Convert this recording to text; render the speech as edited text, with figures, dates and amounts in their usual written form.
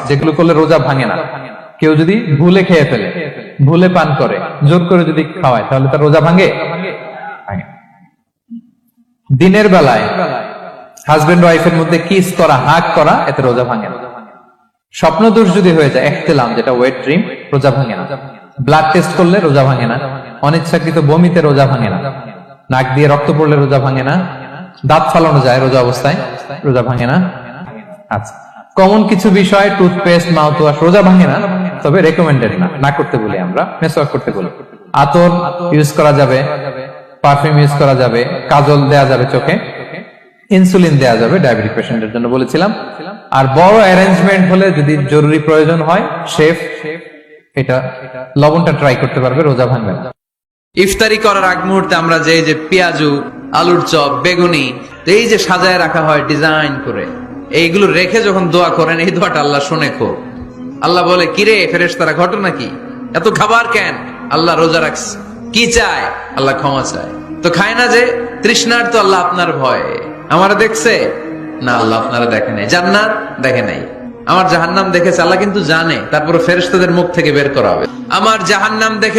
যেগুলো করলে রোজা ভাঙে না। কেউ যদি ভুলে খেয়ে ফেলে, ভুলে পান করে, জোর করে যদি খাওয়ায়, তাহলে তার রোজা ভাঙে? ভাঙে। দিনের বেলায় হাজবেন্ড ওয়াইফের মধ্যে কিস করা, হাগ করা, এতে রোজা ভাঙে না। স্বপ্নদোষ যদি হয়ে যায়, ইহতিলাম যেটা ওয়েট ড্রিম, রোজা ভাঙে না। ব্লাড টেস্ট করলে রোজা ভাঙে না। অনিচ্ছাকৃত বমিতে রোজা ভাঙে না। নাক দিয়ে রক্ত পড়লে রোজা ভাঙে না। দাঁত ফালানো যায় রোজা অবস্থায়, রোজা ভাঙে না। আচ্ছা, কমন কিছু বিষয়, টুথপেস্ট, মাউথ ওয়াশ, রোজা ভাঙে না, তবে রেকমেন্ডেড না, না করতে বলি আমরা, মেসওয়াক করতে বলি। আতর ইউজ করা যাবে, পারফিউম ইউজ করা যাবে, কাজল দেয়া যাবে চোখে, ইনসুলিন দেয়া যাবে ডায়াবেটিক পেশেন্টের জন্য বলেছিলাম। আর বড় অ্যারেঞ্জমেন্ট হলে যদি জরুরি প্রয়োজন হয়, শেফ এটা লবণটা ট্রাই করতে পারবে, রোজা ভাঙবে না। ইফতারি করার আগ মুহূর্তে আমরা যে পেঁয়াজু, আলুর চপ, বেগুনি এই যে সাজায় রাখা হয় ডিজাইন করে, এইগুলো রেখে যখন দোয়া করেন, এই দোয়াটা আল্লাহ শুনে খুব। আল্লাহ বলে, কিরে ফেরেশতারা, ঘটনা কি? এত খাবার কেন? আল্লাহ রোজা রাখছে, কি চায়? আল্লাহ ক্ষমা চায়। তো খায় না যে তৃষ্ণার, তো আল্লাহ আপনার ভয়। আমারা দেখছে না, আল্লাহ আপনারা দেখে নাই। জান্নাত দেখে নাই, আমার জাহান্নাম দেখেছে, আল্লাহ কিন্তু জানে। তারপরে ফেরেশতাদের মুখ থেকে বের করা হবে, আমার জাহান্নাম দেখে